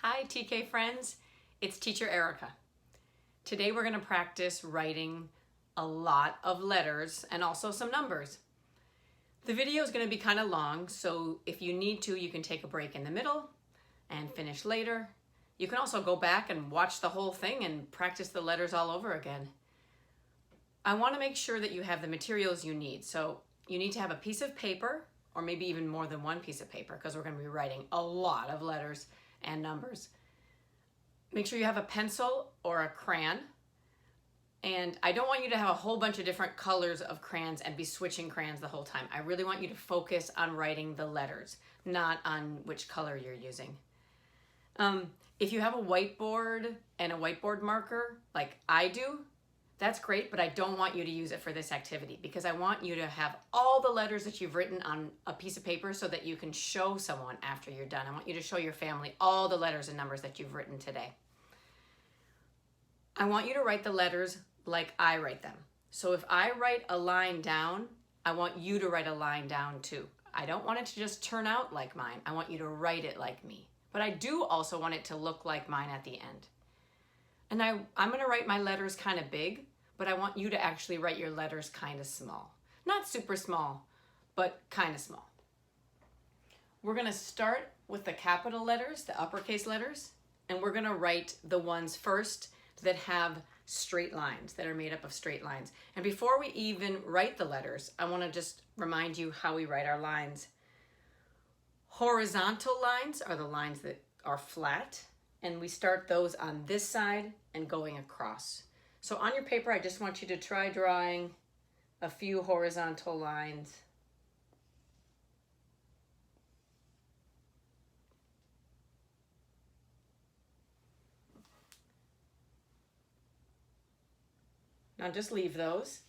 Hi TK friends, it's teacher Erika. Today we're going to practice writing a lot of letters and also some numbers. The video is going to be kind of long, so if you need to, you can take a break in the middle and finish later. You can also go back and watch the whole thing and practice the letters all over again. I want to make sure that you have the materials you need. So you need to have a piece of paper, or maybe even more than one piece of paper, because we're going to be writing a lot of letters and numbers. Make sure you have a pencil or a crayon. And I don't want you to have a whole bunch of different colors of crayons and be switching crayons the whole time. I really want you to focus on writing the letters, not on which color you're using. If you have a whiteboard and a whiteboard marker, like I do, that's great, but I don't want you to use it for this activity because I want you to have all the letters that you've written on a piece of paper so that you can show someone after you're done. I want you to show your family all the letters and numbers that you've written today. I want you to write the letters like I write them. So if I write a line down, I want you to write a line down too. I don't want it to just turn out like mine. I want you to write it like me. But I do also want it to look like mine at the end. And I'm going to write my letters kind of big, but I want you to actually write your letters kind of small. Not super small, but kind of small. We're going to start with the capital letters, the uppercase letters, and we're going to write the ones first that have straight lines, that are made up of straight lines. And before we even write the letters, I want to just remind you how we write our lines. Horizontal lines are the lines that are flat, and we start those on this side and going across. So on your paper, I just want you to try drawing a few horizontal lines. Now just leave those.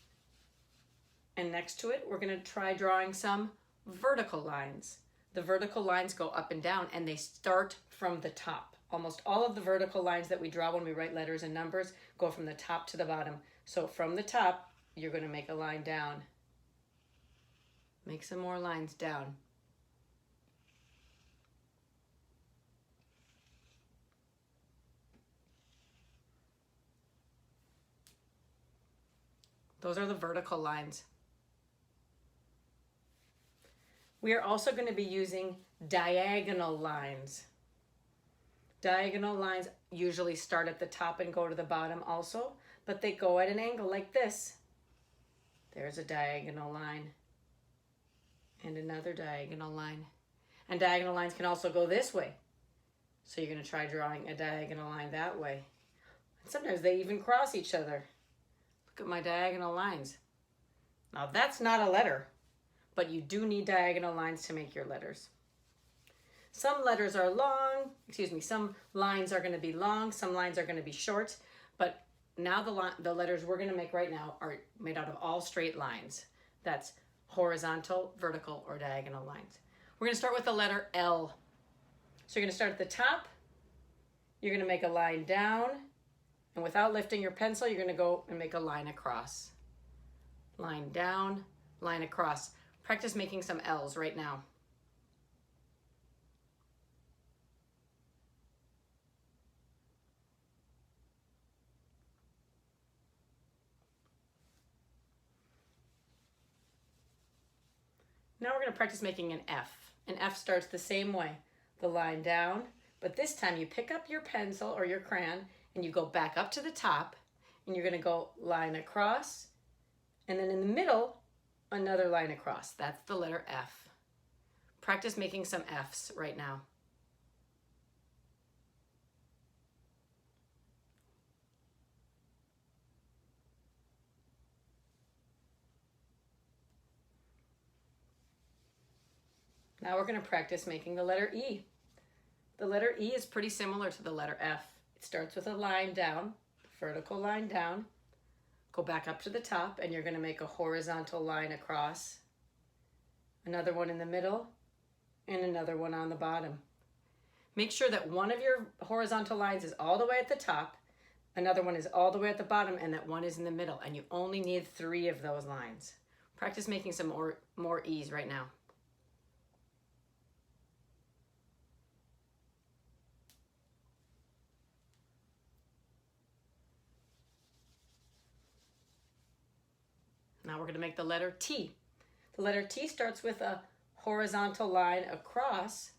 And next to it, we're going to try drawing some vertical lines. The vertical lines go up and down, and they start from the top. Almost all of the vertical lines that we draw when we write letters and numbers go from the top to the bottom. So from the top, you're going to make a line down. Make some more lines down. Those are the vertical lines. We are also going to be using diagonal lines. Diagonal lines usually start at the top and go to the bottom also, but they go at an angle like this. There's a diagonal line and another diagonal line. And diagonal lines can also go this way. So you're going to try drawing a diagonal line that way. And sometimes they even cross each other. Look at my diagonal lines. Now that's not a letter, but you do need diagonal lines to make your letters. Some letters are long, some lines are going to be long, some lines are going to be short, but now the letters we're going to make right now are made out of all straight lines. That's horizontal, vertical, or diagonal lines. We're going to start with the letter L. So you're going to start at the top, you're going to make a line down, and without lifting your pencil, you're going to go and make a line across. Line down, line across. Practice making some L's right now. Now we're going to practice making an F. An F starts the same way, the line down, but this time you pick up your pencil or your crayon and you go back up to the top and you're going to go line across, and then in the middle, another line across. That's the letter F. Practice making some Fs right now. Now we're going to practice making the letter E. The letter E is pretty similar to the letter F. It starts with a line down, vertical line down, go back up to the top, and you're going to make a horizontal line across, another one in the middle, and another one on the bottom. Make sure that one of your horizontal lines is all the way at the top, another one is all the way at the bottom, and that one is in the middle, and you only need 3 of those lines. Practice making some more E's right now. Now we're going to make the letter T. The letter T starts with a horizontal line across,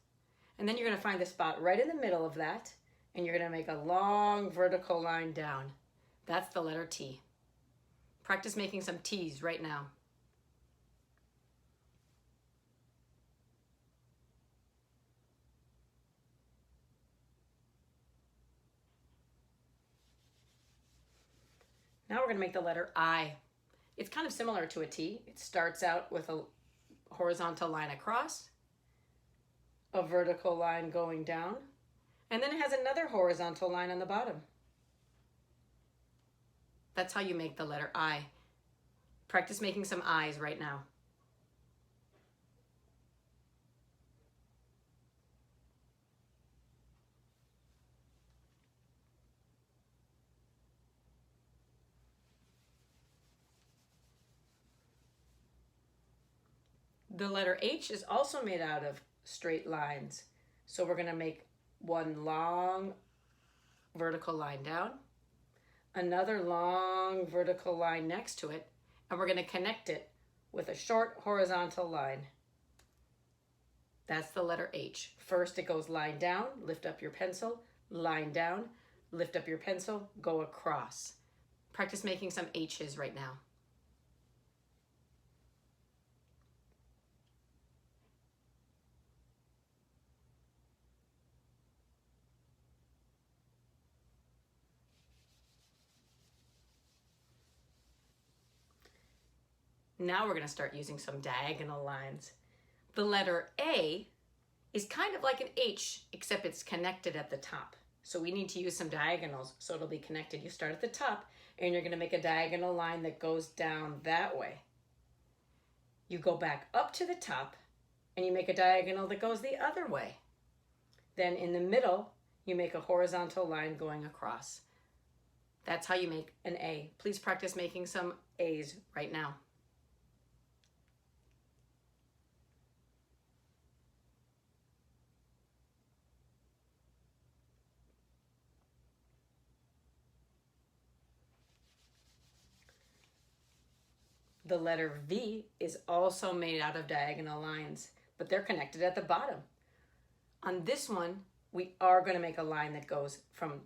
and then you're going to find the spot right in the middle of that, and you're going to make a long vertical line down. That's the letter T. Practice making some T's right now. Now we're going to make the letter I. It's kind of similar to a T. It starts out with a horizontal line across, a vertical line going down, and then it has another horizontal line on the bottom. That's how you make the letter I. Practice making some I's right now. The letter H is also made out of straight lines. So we're going to make one long vertical line down, another long vertical line next to it, and we're going to connect it with a short horizontal line. That's the letter H. First it goes line down, lift up your pencil, line down, lift up your pencil, go across. Practice making some H's right now. Now we're going to start using some diagonal lines. The letter A is kind of like an H, except it's connected at the top. So we need to use some diagonals so it'll be connected. You start at the top and you're going to make a diagonal line that goes down that way. You go back up to the top and you make a diagonal that goes the other way. Then in the middle, you make a horizontal line going across. That's how you make an A. Please practice making some A's right now. The letter V is also made out of diagonal lines, but they're connected at the bottom. On this one, we are going to make a line that goes from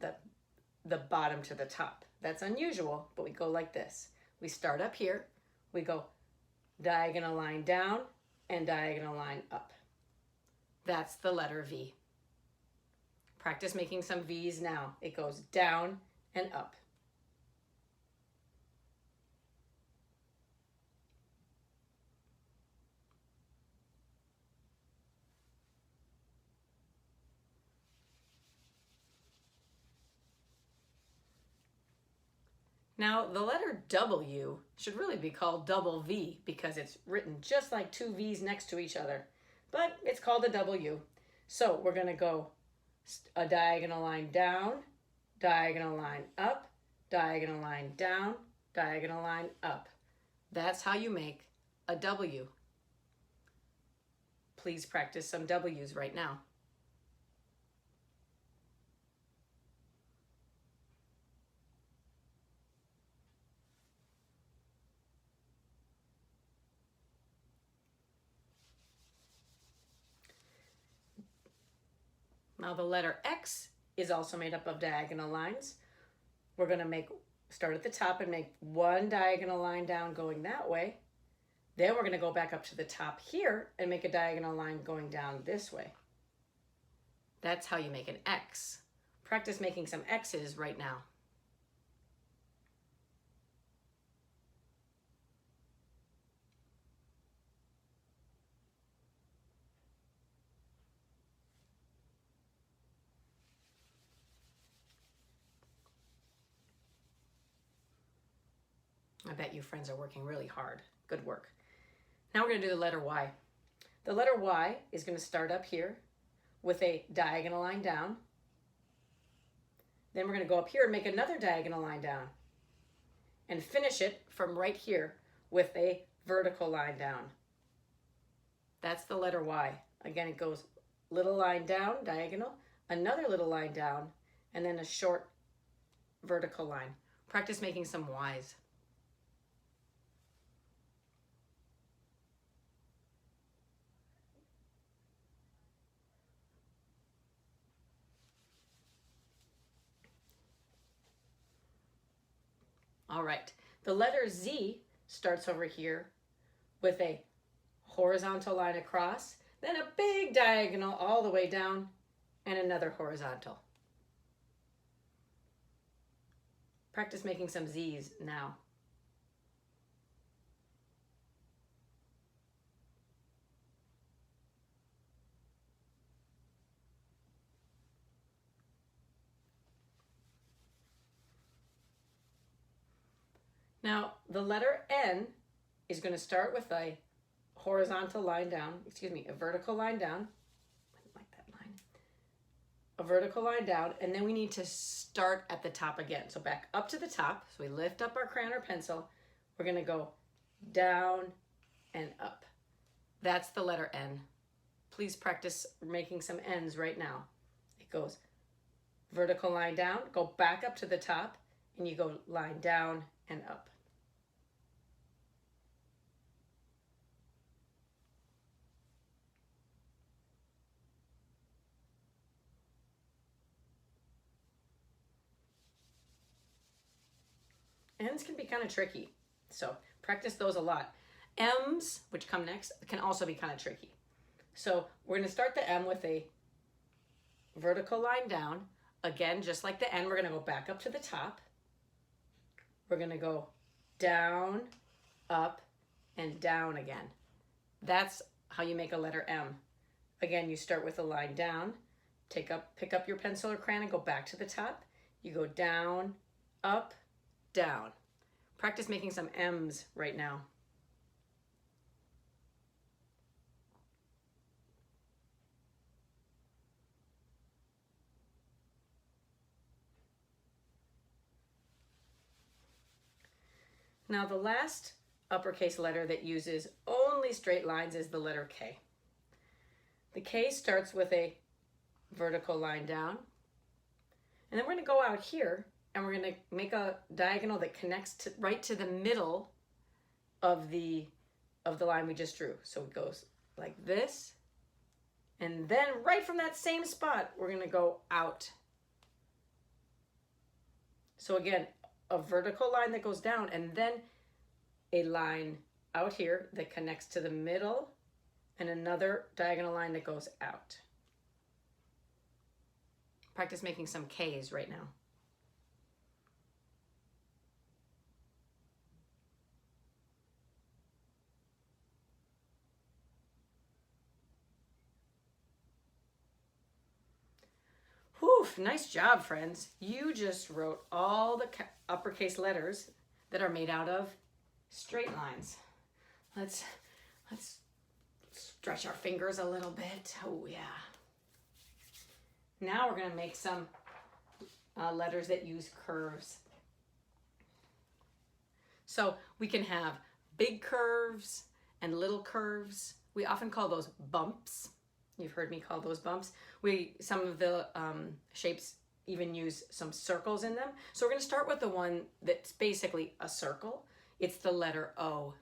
the bottom to the top. That's unusual, but we go like this. We start up here, we go diagonal line down and diagonal line up. That's the letter V. Practice making some V's now. It goes down and up. Now, the letter W should really be called double V because it's written just like two V's next to each other, but it's called a W. So we're going to go a diagonal line down, diagonal line up, diagonal line down, diagonal line up. That's how you make a W. Please practice some W's right now. Now the letter X is also made up of diagonal lines. We're going to start at the top and make one diagonal line down going that way. Then we're going to go back up to the top here and make a diagonal line going down this way. That's how you make an X. Practice making some X's right now. I bet you friends are working really hard. Good work. Now we're going to do the letter Y. The letter Y is going to start up here with a diagonal line down. Then we're going to go up here and make another diagonal line down. And finish it from right here with a vertical line down. That's the letter Y. Again, it goes little line down, diagonal, another little line down, and then a short vertical line. Practice making some Y's. All right, the letter Z starts over here with a horizontal line across, then a big diagonal all the way down, and another horizontal. Practice making some Z's now. Now, the letter N is going to start with a horizontal line down, a vertical line down. I didn't like that line. A vertical line down, and then we need to start at the top again. So back up to the top. So we lift up our crayon or pencil. We're going to go down and up. That's the letter N. Please practice making some N's right now. It goes vertical line down, go back up to the top, and you go line down and up. N's can be kind of tricky, so practice those a lot. M's, which come next, can also be kind of tricky. So we're going to start the M with a vertical line down. Again, just like the N, we're going to go back up to the top. We're going to go down, up, and down again. That's how you make a letter M. Again, you start with a line down, pick up your pencil or crayon and go back to the top. You go down, up, down. Practice making some M's right now. Now the last uppercase letter that uses only straight lines is the letter K. The K starts with a vertical line down, and then we're going to go out here and we're going to make a diagonal that connects right to the middle of the line we just drew. So it goes like this, and then right from that same spot we're going to go out. So again, a vertical line that goes down, and then a line out here that connects to the middle, and another diagonal line that goes out. Practice making some K's right now. Whew, nice job, friends. You just wrote all the uppercase letters that are made out of straight lines. Let's stretch our fingers a little bit. Oh yeah. Now we're going to make some letters that use curves. So we can have big curves and little curves. We often call those bumps. You've heard me call those bumps. Some of the shapes even use some circles in them. So we're going to start with the one that's basically a circle. It's the letter O.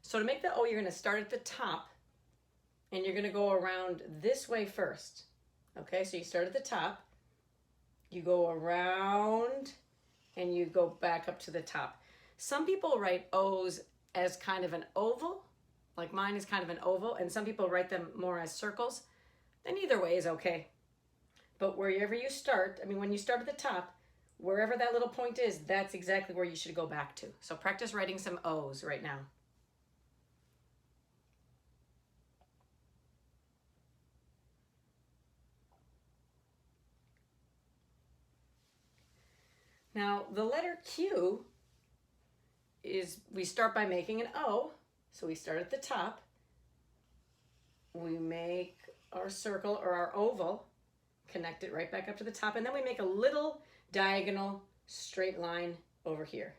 So to make the O, you're going to start at the top, and you're going to go around this way first. Okay, so you start at the top, you go around, and you go back up to the top. Some people write O's as kind of an oval, like mine is kind of an oval, and some people write them more as circles. And either way is okay. But wherever you start, when you start at the top, wherever that little point is, that's exactly where you should go back to. So practice writing some O's right now. Now, the letter Q is, we start by making an O. So we start at the top. We make our circle or our oval, connect it right back up to the top, and then we make a little diagonal straight line over here.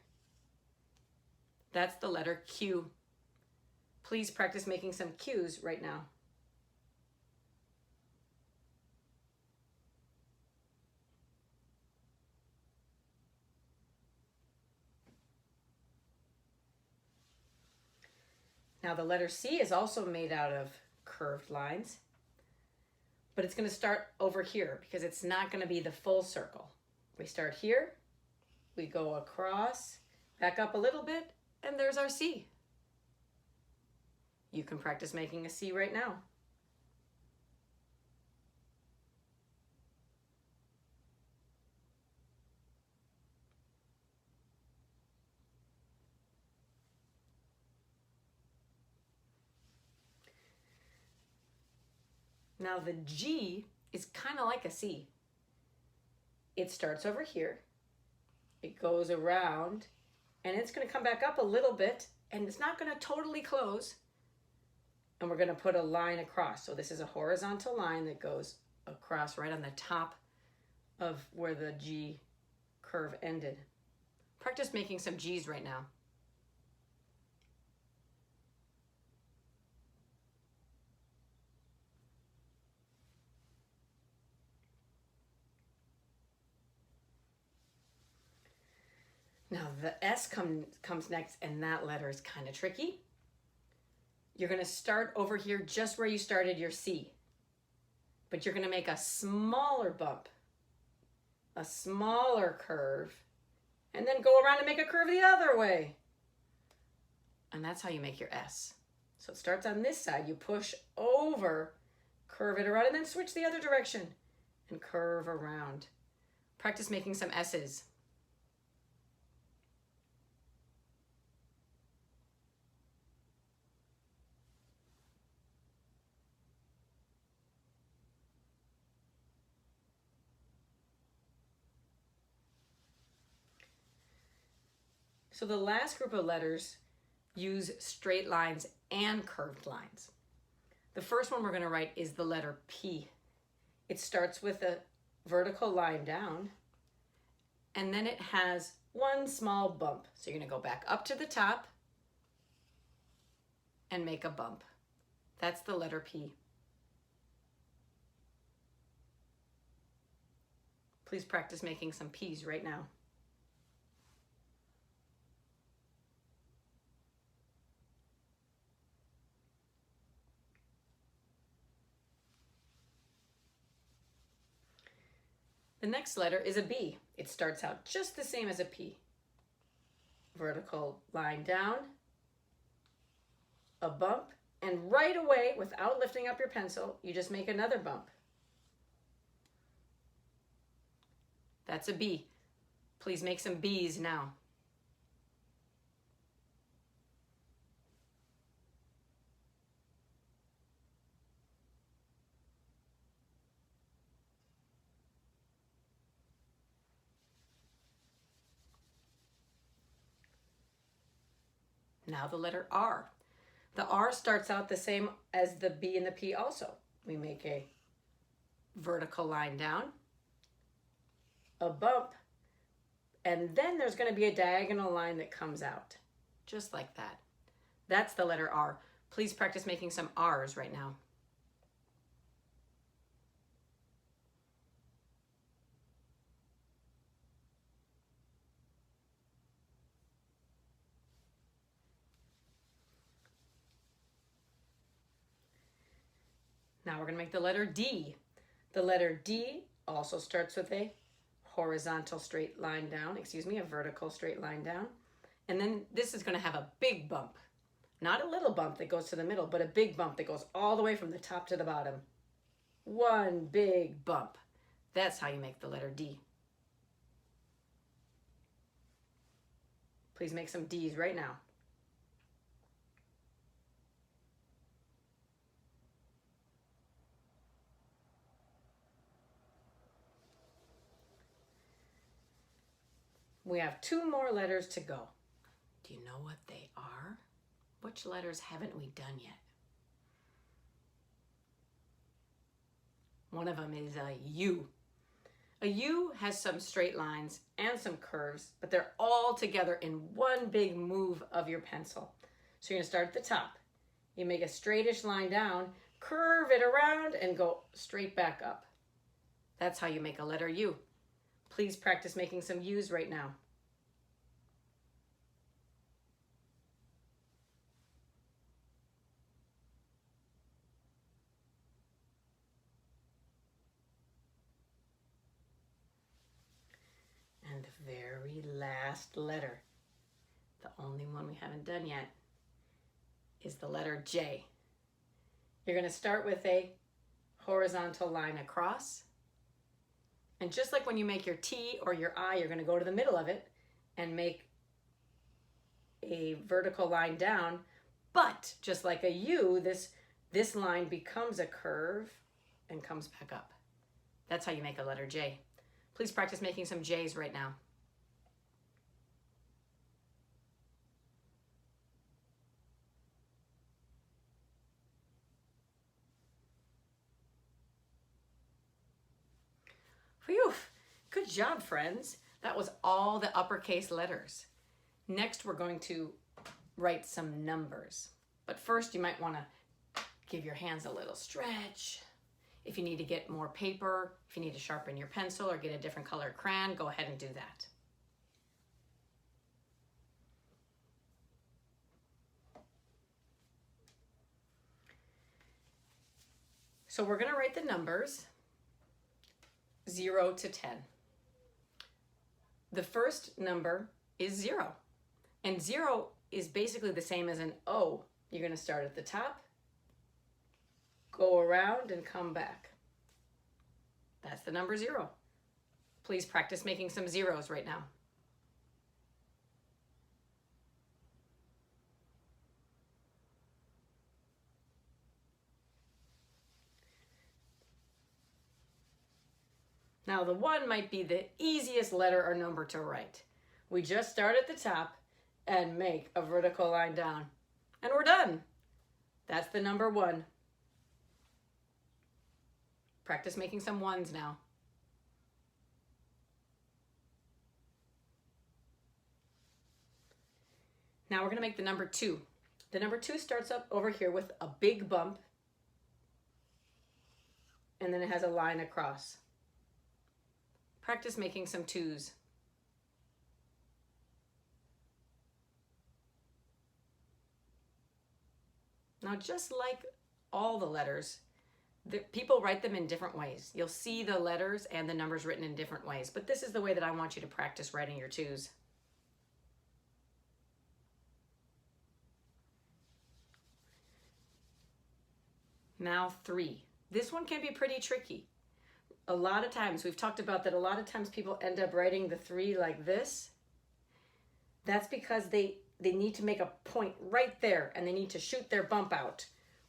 That's the letter Q. Please practice making some Q's right now. Now the letter C is also made out of curved lines, but it's going to start over here because it's not going to be the full circle. We start here, we go across, Back up a little bit, and there's our C. You can practice making a C right now. Now the G is kind of like a C. It starts over here, it goes around, and it's going to come back up a little bit, and it's not going to totally close. And we're going to put a line across. So this is a horizontal line that goes across right on the top of where the G curve ended. Practice making some G's right now. Now the S comes next, and that letter is kind of tricky. You're going to start over here just where you started your C, but you're going to make a smaller bump, a smaller curve, and then go around and make a curve the other way. And that's how you make your S. So it starts on this side, you push over, curve it around, and then switch the other direction and curve around. Practice making some S's. So the last group of letters use straight lines and curved lines. The first one we're going to write is the letter P. It starts with a vertical line down, and then it has one small bump. So you're going to go back up to the top and make a bump. That's the letter P. Please practice making some P's right now. The next letter is a B. It starts out just the same as a P. Vertical line down, a bump, and right away, without lifting up your pencil, you just make another bump. That's a B. Please make some B's now. Now the letter R. The R starts out the same as the B and the P also. We make a vertical line down, a bump, and then there's going to be a diagonal line that comes out, just like that. That's the letter R. Please practice making some R's right now. Now we're going to make the letter D. The letter D also starts with a horizontal straight line down, a vertical straight line down. And then this is going to have a big bump. Not a little bump that goes to the middle, but a big bump that goes all the way from the top to the bottom. One big bump. That's how you make the letter D. Please make some D's right now. We have two more letters to go. Do you know what they are? Which letters haven't we done yet? One of them is a U. A U has some straight lines and some curves, but they're all together in one big move of your pencil. So you're going to start at the top. You make a straightish line down, curve it around, and go straight back up. That's how you make a letter U. Please practice making some U's right now. And the very last letter The only one we haven't done yet is the letter J. You're going to start with a horizontal line across. And just like when you make your T or your I, you're going to go to the middle of it and make a vertical line down. But just like a U, this line becomes a curve and comes back up. That's how you make a letter J. Please practice making some J's right now. Phew, good job, friends. That was all the uppercase letters. Next, we're going to write some numbers. But first, you might want to give your hands a little stretch. If you need to get more paper, if you need to sharpen your pencil or get a different color crayon, go ahead and do that. So we're going to write the numbers 0 to 10. The first number is 0. And 0 is basically the same as an O. You're going to start at the top, go around, and come back. That's the number 0. Please practice making some zeros right now. Now the 1 might be the easiest letter or number to write. We just start at the top and make a vertical line down. And we're done. That's the number 1. Practice making some 1s now. Now we're going to make the number 2. The number 2 starts up over here with a big bump, and then it has a line across. Practice making some 2s. Now, just like all the letters, people write them in different ways. You'll see the letters and the numbers written in different ways, but this is the way that I want you to practice writing your 2s. Now 3. This one can be pretty tricky. A lot of times, we've talked about that a lot of times people end up writing the 3 like this. That's because they need to make a point right there and they need to shoot their bump out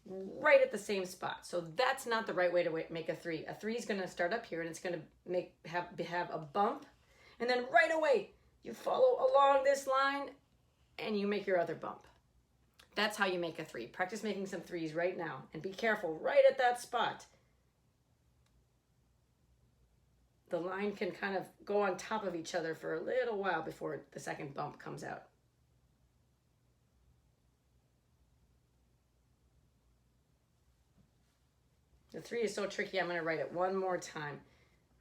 right at the same spot. So that's not the right way to make a 3. A 3 is going to start up here and it's going to have a bump, and then right away you follow along this line and you make your other bump. That's how you make a 3. Practice making some 3s right now and be careful right at that spot. The line can kind of go on top of each other for a little while before the second bump comes out. The 3 is so tricky, I'm going to write it one more time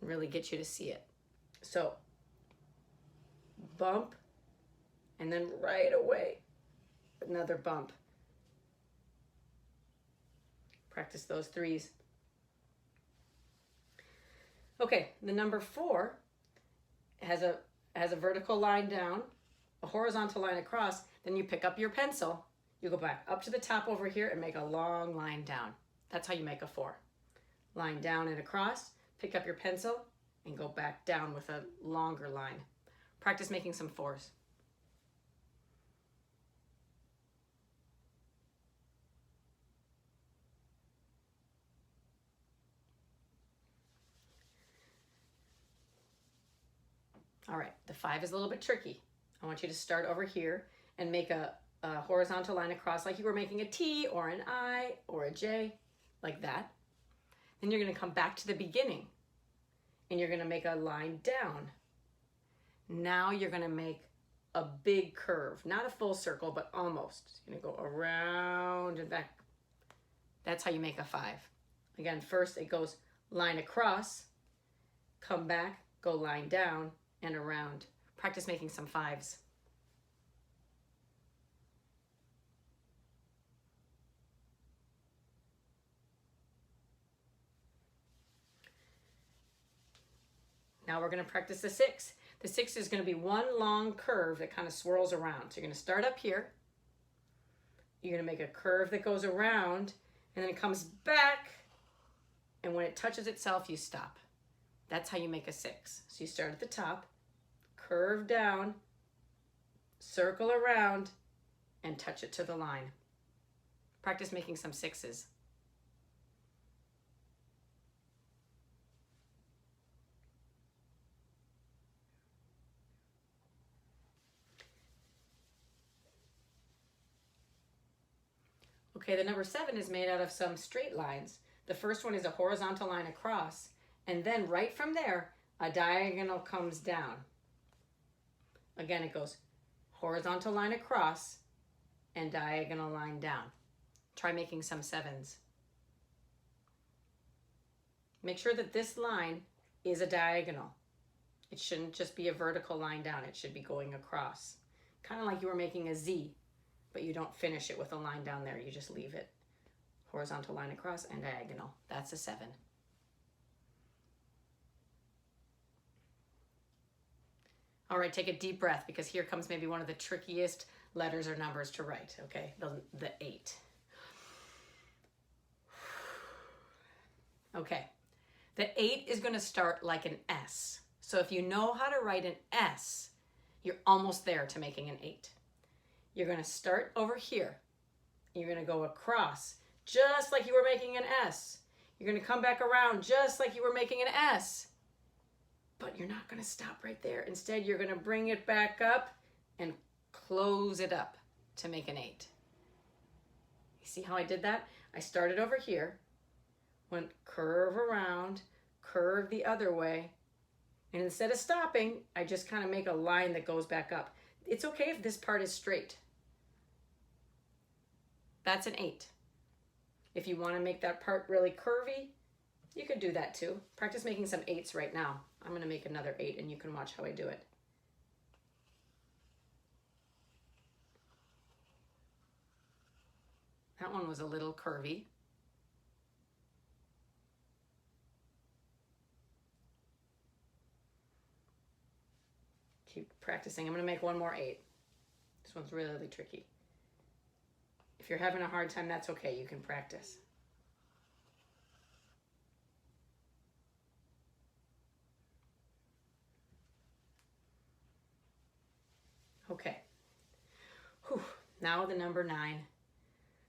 and really get you to see it. So, bump, and then right away, another bump. Practice those 3s. Okay, the number 4 has a vertical line down, a horizontal line across, then you pick up your pencil, you go back up to the top over here and make a long line down. That's how you make a 4. Line down and across, pick up your pencil, and go back down with a longer line. Practice making some 4s. All right, the 5 is a little bit tricky. I want you to start over here and make a horizontal line across like you were making a T or an I or a J, like that. Then you're going to come back to the beginning and you're going to make a line down. Now you're going to make a big curve, not a full circle, but almost. You're going to go around and back. That's how you make a 5. Again, first it goes line across, come back, go line down, and around. Practice making some 5s. Now we're going to practice the 6. The 6 is going to be one long curve that kind of swirls around. So you're going to start up here. You're going to make a curve that goes around, and then it comes back, and when it touches itself, you stop. That's how you make a 6. So you start at the top, curve down, circle around, and touch it to the line. Practice making some 6s. Okay, the number 7 is made out of some straight lines. The first one is a horizontal line across, and then right from there, a diagonal comes down. Again, it goes horizontal line across and diagonal line down. Try making some 7s. Make sure that this line is a diagonal. It shouldn't just be a vertical line down. It should be going across. Kind of like you were making a Z, but you don't finish it with a line down there. You just leave it horizontal line across and diagonal. That's a 7. All right, take a deep breath because here comes maybe one of the trickiest letters or numbers to write, okay? The 8. Okay, the 8 is going to start like an S. So if you know how to write an S, you're almost there to making an 8. You're going to start over here. You're going to go across just like you were making an S. You're going to come back around just like you were making an S. But you're not going to stop right there. Instead, you're going to bring it back up and close it up to make an 8. You see how I did that? I started over here, went curve around, curve the other way, and instead of stopping, I just kind of make a line that goes back up. It's okay if this part is straight. That's an 8. If you want to make that part really curvy, you could do that too. Practice making some 8s right now. I'm going to make another 8 and you can watch how I do it. That one was a little curvy. Keep practicing. I'm going to make one more 8. This one's really, really tricky. If you're having a hard time, that's okay. You can practice. Okay. Whew. Now the number 9.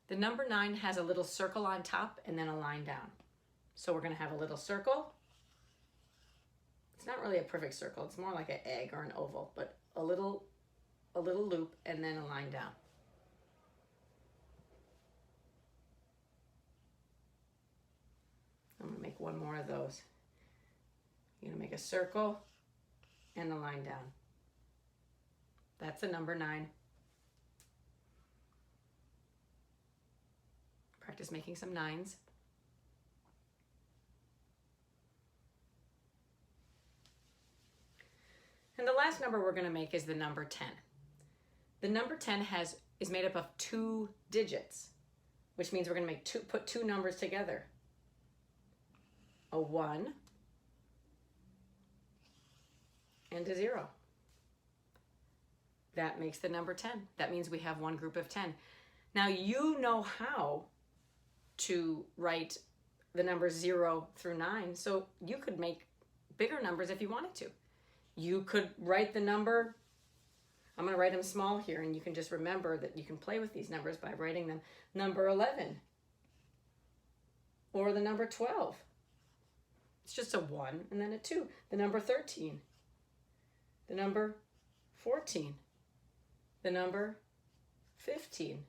The number 9 has a little circle on top and then a line down. So we're going to have a little circle. It's not really a perfect circle. It's more like an egg or an oval, but a little loop and then a line down. I'm going to make one more of those. You're going to make a circle and a line down. That's the number 9. Practice making some 9s. And the last number we're going to make is the number 10. The number 10 is made up of 2 digits, which means we're going to put 2 numbers together. A 1 and a 0. That makes the number 10. That means we have one group of 10. Now you know how to write the numbers 0 through 9, so you could make bigger numbers if you wanted to. You could write the number, I'm going to write them small here, and you can just remember that you can play with these numbers by writing them. Number 11 or the number 12. It's just a 1 and then a 2. The number 13, the number 14, the number 15,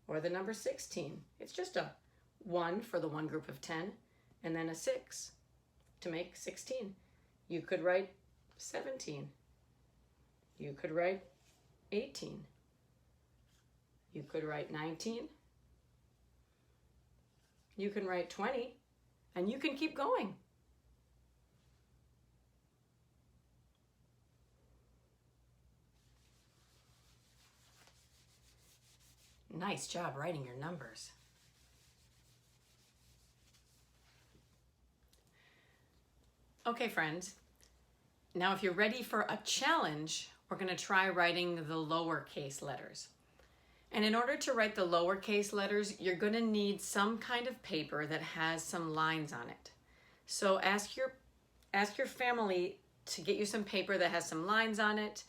or the number 16. It's just a 1 for the one group of 10, and then a 6 to make 16. You could write 17. You could write 18. You could write 19. You can write 20, and you can keep going. Nice job writing your numbers. Okay, friends. Now, if you're ready for a challenge, we're going to try writing the lowercase letters. And in order to write the lowercase letters, you're going to need some kind of paper that has some lines on it. So ask your family to get you some paper that has some lines on it.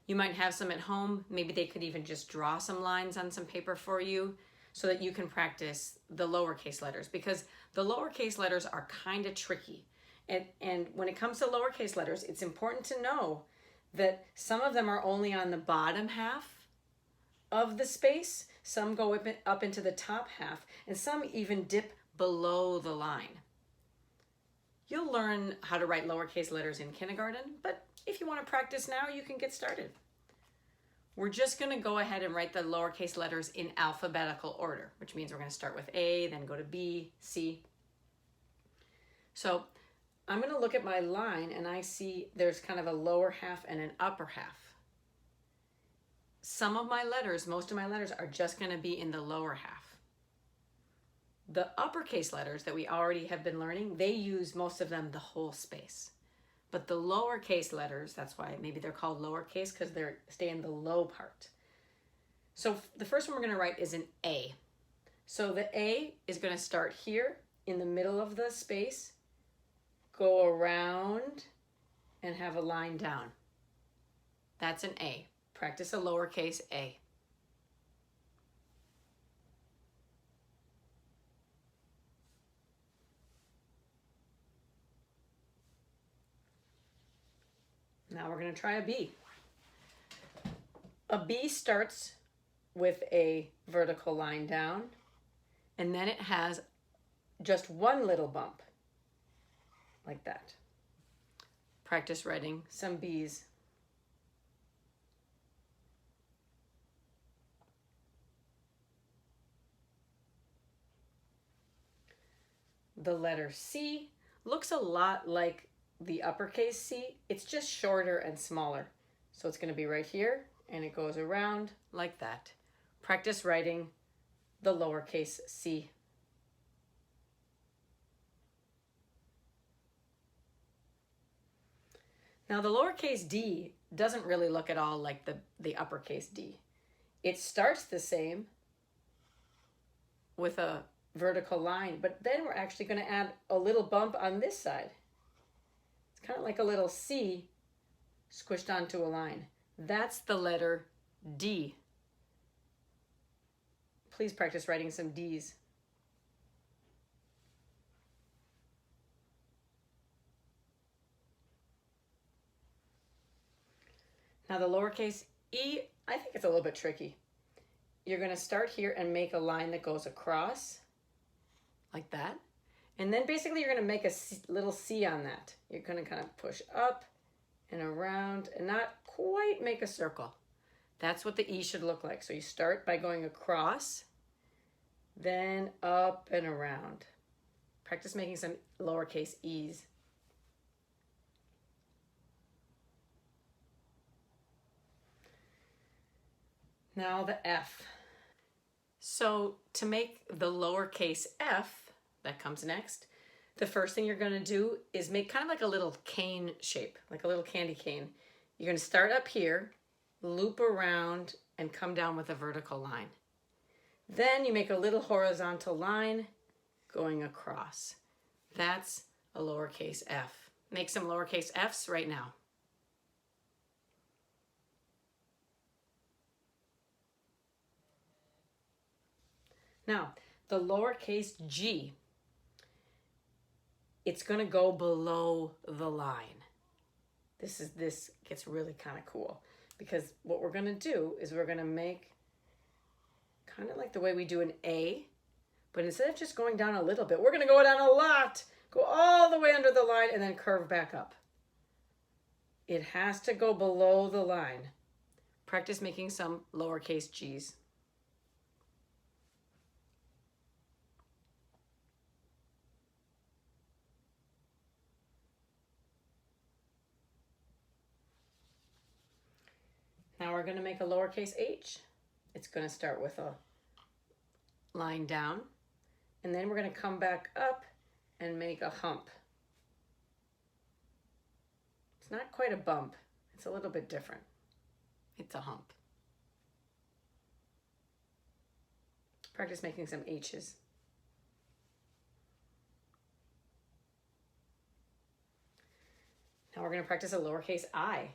You might have some at home. Maybe they could even just draw some lines on some paper for you so that you can practice the lowercase letters, because the lowercase letters are kind of tricky. And when it comes to lowercase letters, it's important to know that some of them are only on the bottom half of the space, some go up into the top half, and some even dip below the line. You'll learn how to write lowercase letters in kindergarten, but if you want to practice now, you can get started. We're just going to go ahead and write the lowercase letters in alphabetical order, which means we're going to start with A, then go to B, C. So I'm going to look at my line and I see there's kind of a lower half and an upper half. Some of my letters, most of my letters are just going to be in the lower half. The uppercase letters that we already have been learning, they use most of them the whole space. But the lowercase letters, that's why maybe they're called lowercase, because they stay in the low part. So the first one we're going to write is an A. So the A is going to start here in the middle of the space, go around, and have a line down. That's an A. Practice a lowercase a. Now we're going to try a B. A B starts with a vertical line down, and then it has just one little bump, like that. Practice writing some B's. The letter C looks a lot like the uppercase C. It's just shorter and smaller. So it's going to be right here, and it goes around like that. Practice writing the lowercase C. Now the lowercase d doesn't really look at all like the uppercase D. It starts the same with a vertical line, but then we're actually going to add a little bump on this side. It's kind of like a little C squished onto a line. That's the letter D. Please practice writing some D's. Now the lowercase e, I think it's a little bit tricky. You're going to start here and make a line that goes across like that. And then basically you're going to make a little C on that. You're going to kind of push up and around and not quite make a circle. That's what the E should look like. So you start by going across, then up and around. Practice making some lowercase e's. Now the F. So to make the lowercase f, that comes next, the first thing you're going to do is make kind of like a little cane shape, like a little candy cane. You're going to start up here, loop around, and come down with a vertical line. Then you make a little horizontal line going across. That's a lowercase f. Make some lowercase f's right now. Now, the lowercase g, it's going to go below the line. This gets really kind of cool, because what we're going to do is we're going to make kind of like the way we do an A, but instead of just going down a little bit, we're going to go down a lot, go all the way under the line, and then curve back up. It has to go below the line. Practice making some lowercase g's. Now we're going to make a lowercase h. It's going to start with a line down, and then we're going to come back up and make a hump. It's not quite a bump. It's a little bit different. It's a hump. Practice making some H's. Now we're going to practice a lowercase I.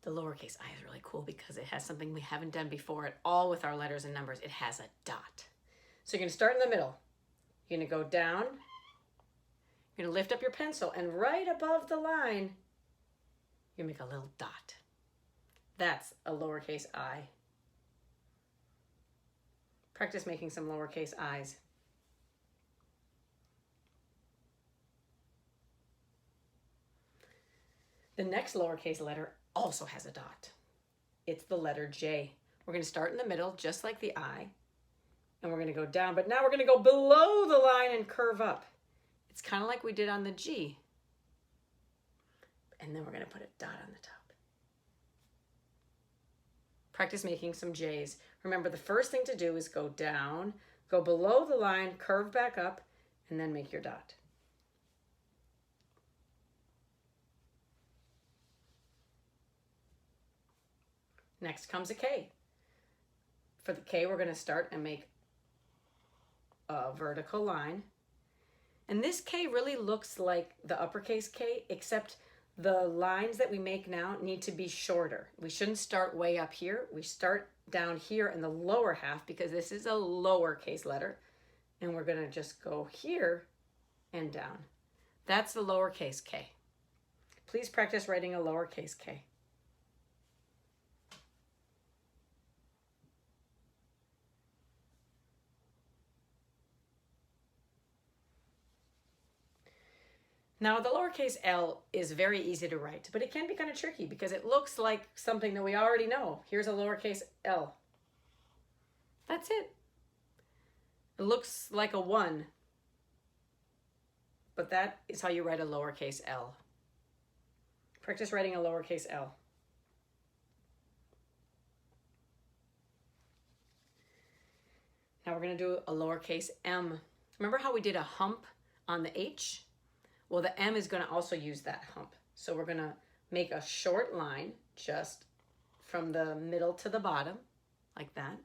The lowercase I is really cool because it has something we haven't done before at all with our letters and numbers. It has a dot. So you're going to start in the middle. You're going to go down. You're going to lift up your pencil, and right above the line, you make a little dot. That's a lowercase I. Practice making some lowercase i's. The next lowercase letter also has a dot. It's the letter J. We're going to start in the middle, just like the I, and we're going to go down, but now we're going to go below the line and curve up. It's kind of like we did on the G. And then we're going to put a dot on the top. Practice making some J's. Remember, the first thing to do is go down, go below the line, curve back up, and then make your dot. Next comes a K. For the K, we're going to start and make a vertical line. And this K really looks like the uppercase K, except the lines that we make now need to be shorter. We shouldn't start way up here. We start down here in the lower half because this is a lowercase letter. And we're going to just go here and down. That's the lowercase K. Please practice writing a lowercase K. Now, the lowercase L is very easy to write, but it can be kind of tricky because it looks like something that we already know. Here's a lowercase L. That's it. It looks like a 1, but that is how you write a lowercase L. Practice writing a lowercase L. Now we're going to do a lowercase m. Remember how we did a hump on the H? Well, the M is going to also use that hump. So we're going to make a short line just from the middle to the bottom, like that.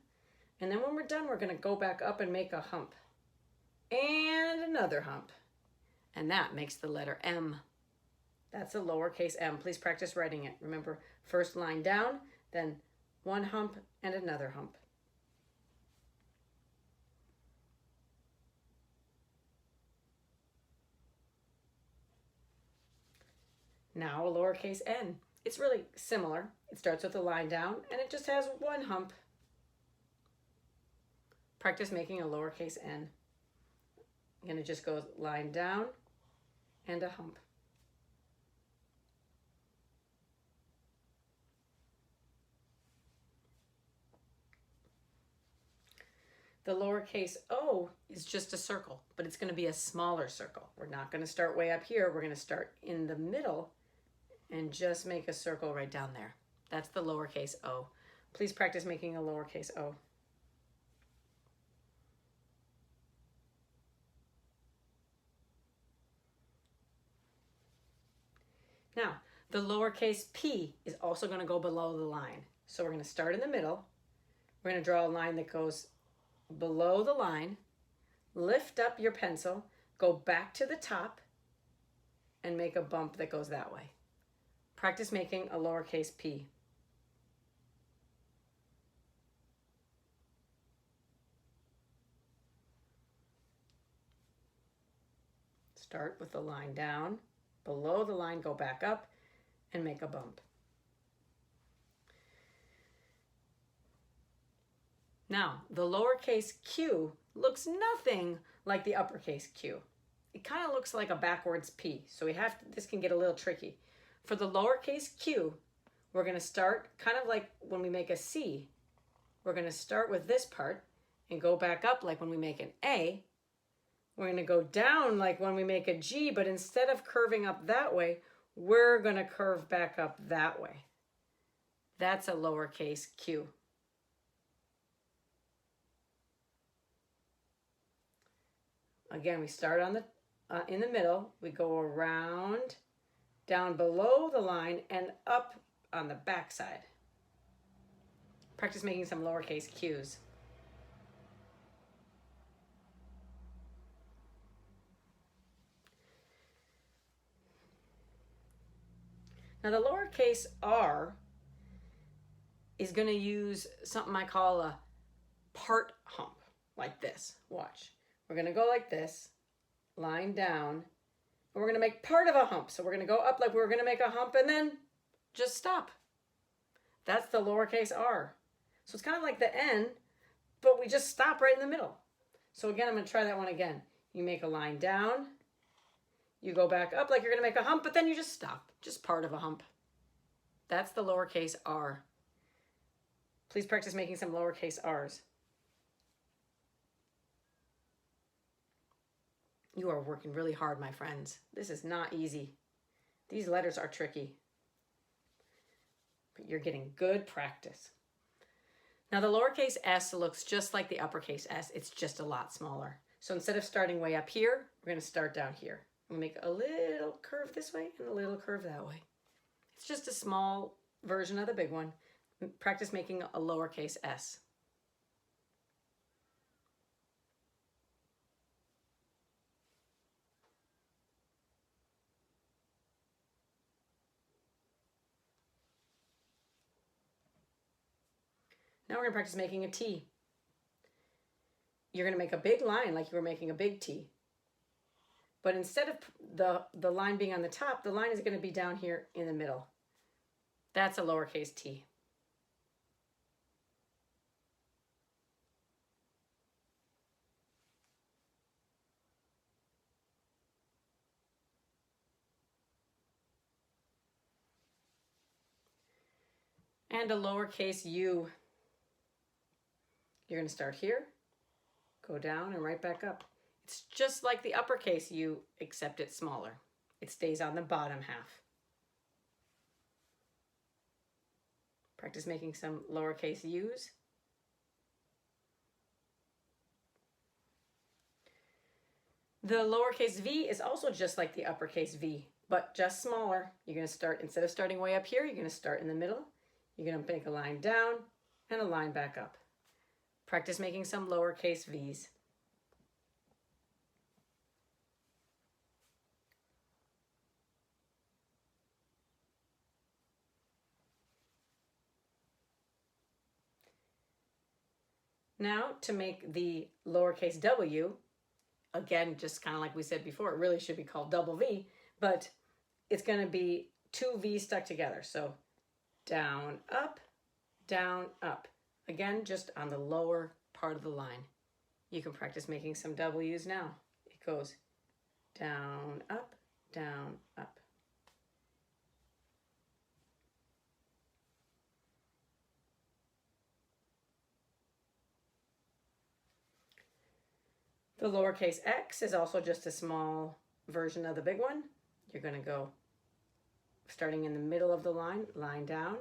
And then when we're done, we're going to go back up and make a hump. And another hump. And that makes the letter M. That's a lowercase m. Please practice writing it. Remember, first line down, then one hump and another hump. Now a lowercase n. It's really similar. It starts with a line down and it just has one hump. Practice making a lowercase n. And it just goes line down and a hump. The lowercase o is just a circle, but it's going to be a smaller circle. We're not going to start way up here. We're going to start in the middle and just make a circle right down there. That's the lowercase o. Please practice making a lowercase o. Now, the lowercase p is also going to go below the line. So we're going to start in the middle. We're going to draw a line that goes below the line, lift up your pencil, go back to the top, and make a bump that goes that way. Practice making a lowercase p. Start with the line down, below the line, go back up, and make a bump. Now, the lowercase q looks nothing like the uppercase Q. It kind of looks like a backwards P, so this can get a little tricky. For the lowercase q, we're going to start kind of like when we make a C. We're going to start with this part and go back up like when we make an A. We're going to go down like when we make a G, but instead of curving up that way, we're going to curve back up that way. That's a lowercase q. Again, we start on in the middle, we go around down below the line, and up on the back side. Practice making some lowercase q's. Now the lowercase r is going to use something I call a part hump, like this. Watch. We're going to go like this, line down, and we're going to make part of a hump. So we're going to go up like we're going to make a hump and then just stop. That's the lowercase r. So it's kind of like the N, but we just stop right in the middle. So again, I'm going to try that one again. You make a line down, you go back up like you're going to make a hump, but then you just stop, just part of a hump. That's the lowercase r. Please practice making some lowercase r's. You are working really hard, my friends. This is not easy. These letters are tricky, but you're getting good practice. Now the lowercase s looks just like the uppercase S. It's just a lot smaller. So instead of starting way up here, we're going to start down here. We'll make a little curve this way and a little curve that way. It's just a small version of the big one. Practice making a lowercase s. Now we're going to practice making a T. You're going to make a big line like you were making a big T. But instead of the line being on the top, the line is going to be down here in the middle. That's a lowercase t. And a lowercase u. You're going to start here, go down and right back up. It's just like the uppercase U, except it's smaller. It stays on the bottom half. Practice making some lowercase u's. The lowercase v is also just like the uppercase V, but just smaller. You're going to start, instead of starting way up here, you're going to start in the middle. You're going to make a line down and a line back up. Practice making some lowercase v's. Now to make the lowercase w, again, just kind of like we said before, it really should be called double V, but it's going to be two V's stuck together. So down, up, down, up. Again, just on the lower part of the line. You can practice making some W's now. It goes down, up, down, up. The lowercase x is also just a small version of the big one. You're going to go starting in the middle of the line, line down,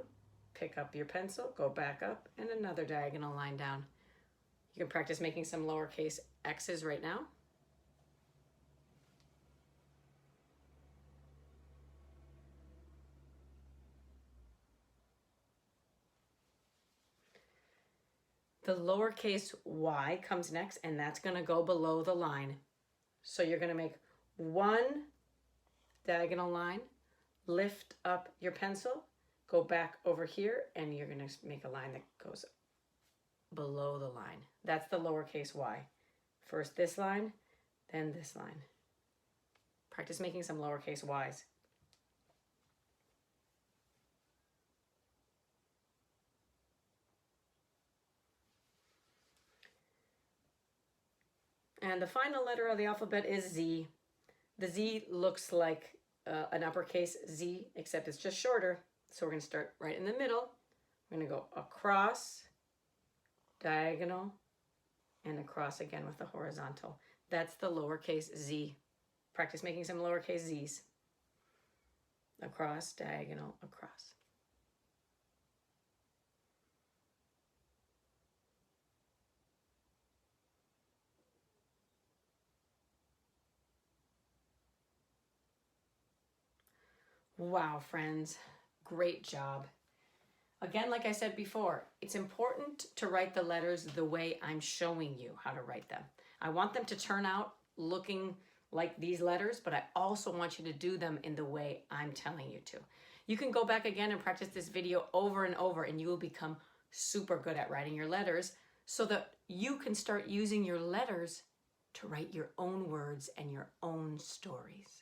pick up your pencil, go back up, and another diagonal line down. You can practice making some lowercase x's right now. The lowercase y comes next, and that's going to go below the line. So you're going to make one diagonal line, lift up your pencil, go back over here, and you're going to make a line that goes below the line. That's the lowercase y. First this line, then this line. Practice making some lowercase y's. And the final letter of the alphabet is Z. The Z looks like an uppercase Z, except it's just shorter. So we're going to start right in the middle. We're going to go across, diagonal, and across again with the horizontal. That's the lowercase Z. Practice making some lowercase z's. Across, diagonal, across. Wow, friends, great job. Again, like I said before, it's important to write the letters the way I'm showing you how to write them. I want them to turn out looking like these letters, but I also want you to do them in the way I'm telling you to. You can go back again and practice this video over and over, and you will become super good at writing your letters so that you can start using your letters to write your own words and your own stories.